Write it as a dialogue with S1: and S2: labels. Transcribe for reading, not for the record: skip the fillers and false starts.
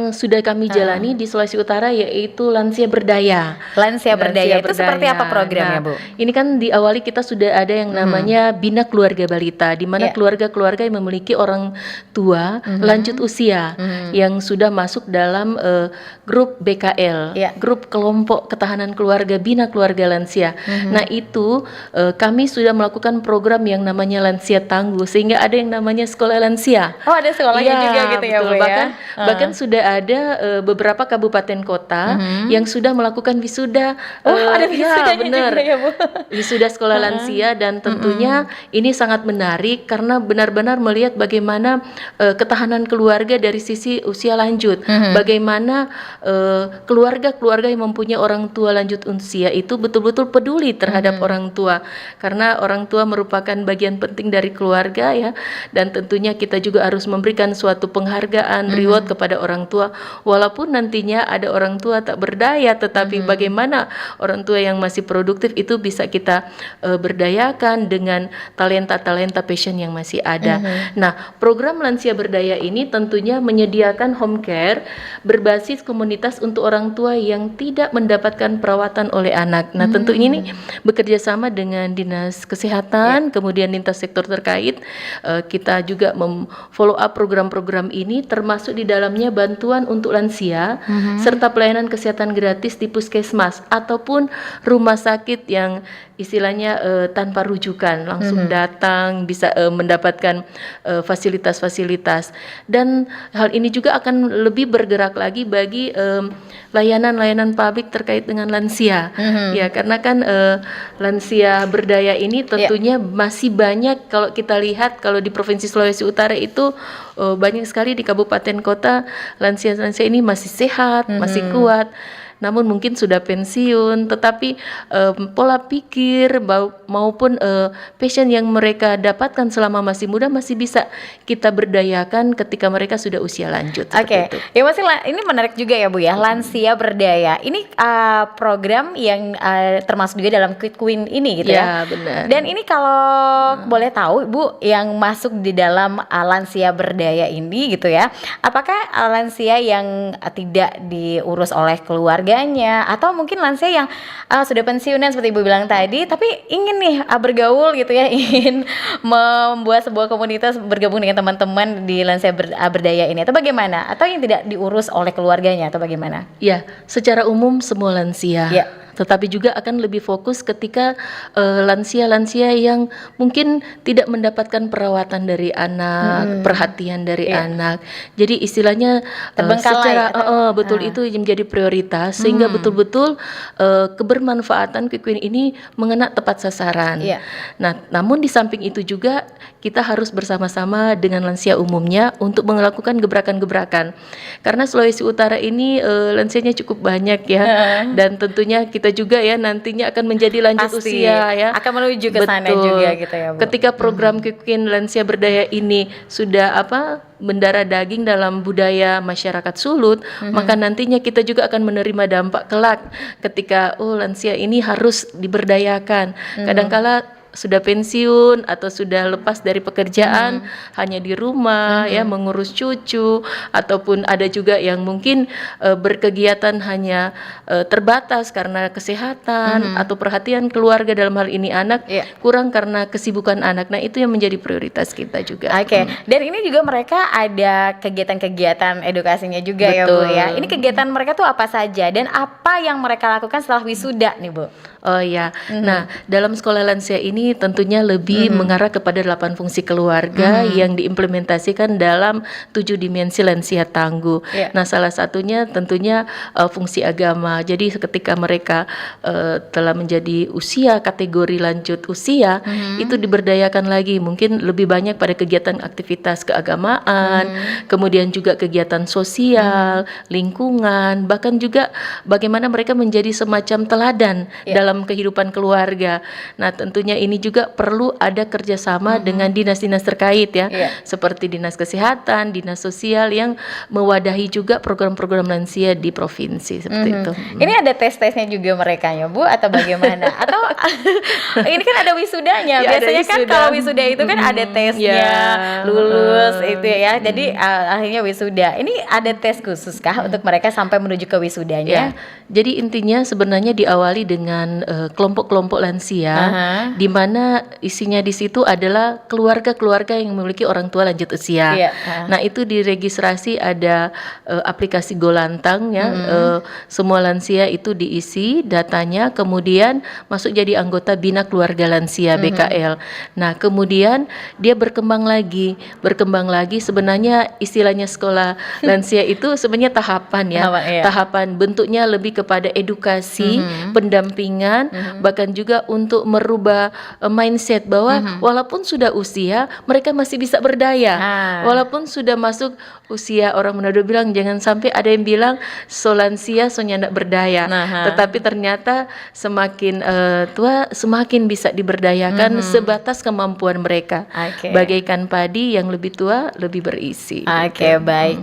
S1: yang sudah kami jalani di Sulawesi Utara yaitu Lansia Berdaya.
S2: Lansia Berdaya itu seperti apa programnya,
S1: Nah,
S2: Bu?
S1: ini kan diawali kita sudah ada yang namanya Bina Keluarga Balita, di mana keluarga-keluarga yang memiliki orang tua lanjut usia yang sudah masuk dalam grup BKL, grup kelompok ketahanan keluarga Bina Keluarga Lansia. Nah, itu kami sudah melakukan program yang namanya Lansia Tangguh, sehingga ada yang namanya sekolah lansia.
S2: Oh, ada sekolahnya juga gitu ya,
S1: betul.
S2: Bu ya.
S1: Bahkan sudah ada beberapa kabupaten kota yang sudah melakukan wisuda.
S2: Ada wisudanya
S1: benar.
S2: juga ya, Bu.
S1: Wisuda sekolah lansia, dan tentunya ini sangat menarik karena benar-benar melihat bagaimana ketahanan keluarga dari sisi usia lanjut. Bagaimana keluarga-keluarga yang mempunyai orang tua lanjut usia itu betul-betul peduli terhadap orang tua, karena orang tua merupakan bagian penting dari keluarga ya, dan tentunya kita juga harus memberikan suatu penghargaan, reward kepada orang tua, walaupun nantinya ada orang tua tak berdaya, tetapi bagaimana orang tua yang masih produktif itu bisa kita berdayakan dengan talenta-talenta passion yang masih ada. Nah, program Lansia Berdaya ini tentunya menyediakan home care berbasis komunitas untuk orang tua yang tidak mendapatkan perawatan oleh anak. Nah, tentu ini bekerja sama dengan Dinas Kesehatan, kemudian lintas sektor terkait. Kita juga follow up program-program ini, termasuk di dalamnya bantuan untuk lansia serta pelayanan kesehatan gratis di puskesmas ataupun rumah sakit yang istilahnya tanpa rujukan, langsung datang bisa mendapatkan fasilitas-fasilitas. Dan hal ini juga akan lebih bergerak lagi bagi layanan-layanan publik terkait dengan lansia. Ya, karena kan lansia berdaya ini tentunya masih banyak. Kalau kita lihat, kalau di Provinsi Sulawesi Utara itu banyak sekali di kabupaten kota lansia-lansia ini masih sehat, masih kuat. Namun mungkin sudah pensiun, tetapi pola pikir maupun passion yang mereka dapatkan selama masih muda masih bisa kita berdayakan ketika mereka sudah usia lanjut.
S2: Oke, ya masih ini menarik juga ya, Bu ya, Lansia Berdaya. Ini program yang termasuk juga dalam Quick Win ini gitu ya.
S1: Benar.
S2: Dan ini kalau boleh tahu, Bu, yang masuk di dalam Lansia Berdaya ini gitu ya, apakah lansia yang tidak diurus oleh keluarganya, atau mungkin lansia yang sudah pensiunan seperti Ibu bilang tadi, tapi ingin nih bergaul gitu ya, ingin membuat sebuah komunitas, bergabung dengan teman-teman di Lansia Berdaya ini, atau bagaimana? Atau yang tidak diurus oleh keluarganya, atau bagaimana?
S1: Ya, secara umum semua lansia. Tetapi juga akan lebih fokus ketika lansia-lansia yang mungkin tidak mendapatkan perawatan dari anak, perhatian dari anak. Jadi istilahnya secara betul itu yang menjadi prioritas, sehingga betul-betul kebermanfaatan Quick Win ini mengena tepat sasaran. Nah, namun di samping itu juga kita harus bersama-sama dengan lansia umumnya untuk melakukan gebrakan-gebrakan. Karena Sulawesi Utara ini lansianya cukup banyak ya, dan tentunya kita juga ya nantinya akan menjadi lanjut usia ya,
S2: akan menuju ke sana juga gitu ya, Bu.
S1: Ketika program Quick Win Lansia Berdaya ini sudah mendarah daging dalam budaya masyarakat Sulut, maka nantinya kita juga akan menerima dampak kelak ketika lansia ini harus diberdayakan. Kadangkala sudah pensiun atau sudah lepas dari pekerjaan, hanya di rumah ya mengurus cucu, ataupun ada juga yang mungkin berkegiatan hanya terbatas karena kesehatan atau perhatian keluarga, dalam hal ini anak, kurang karena kesibukan anak. Nah, itu yang menjadi prioritas kita juga.
S2: Dan ini juga mereka ada kegiatan-kegiatan edukasinya juga.
S1: Betul.
S2: Ya, Bu ya. Ini kegiatan mereka tuh apa saja dan apa yang mereka lakukan setelah wisuda nih, Bu?
S1: Nah, dalam sekolah lansia ini tentunya lebih mengarah kepada 8 fungsi keluarga yang diimplementasikan dalam 7 dimensi lansia tangguh. Nah, salah satunya tentunya fungsi agama. Jadi ketika mereka telah menjadi usia kategori lanjut usia, itu diberdayakan lagi, mungkin lebih banyak pada kegiatan aktivitas keagamaan, kemudian juga kegiatan sosial, lingkungan, bahkan juga bagaimana mereka menjadi semacam teladan dalam kehidupan keluarga. Nah, tentunya ini ini juga perlu ada kerjasama dengan dinas-dinas terkait ya,
S2: Iya.
S1: seperti dinas kesehatan, dinas sosial yang mewadahi juga program-program lansia di provinsi seperti itu.
S2: Ini ada tes-tesnya juga mereka ya Bu atau bagaimana? Atau ini kan ada wisudanya.
S1: Ya, ada
S2: Biasanya kan
S1: wisuda.
S2: kalau wisuda itu kan ada tesnya,
S1: Ya,
S2: lulus itu ya. Jadi akhirnya wisuda. Ini ada tes khusus kah untuk mereka sampai menuju ke wisudanya?
S1: Ya, jadi intinya sebenarnya diawali dengan kelompok-kelompok lansia, di mana isinya di situ adalah keluarga-keluarga yang memiliki orang tua lanjut usia.
S2: Iya,
S1: Nah, itu diregistrasi ada aplikasi Golantang ya, semua lansia itu diisi datanya, kemudian masuk jadi anggota Bina Keluarga Lansia BKL. Nah, kemudian dia berkembang lagi sebenarnya istilahnya sekolah lansia itu sebenarnya tahapan ya.
S2: Tahapan, iya.
S1: Tahapan bentuknya lebih kepada edukasi, pendampingan, bahkan juga untuk merubah mindset bahwa walaupun sudah usia, mereka masih bisa berdaya. Walaupun sudah masuk usia, orang Manado bilang jangan sampai ada yang bilang so lansia so nyandak berdaya. Tetapi ternyata semakin tua semakin bisa diberdayakan sebatas kemampuan mereka.
S2: Oke.
S1: Bagaikan padi yang lebih tua lebih berisi.
S2: Oke, baik.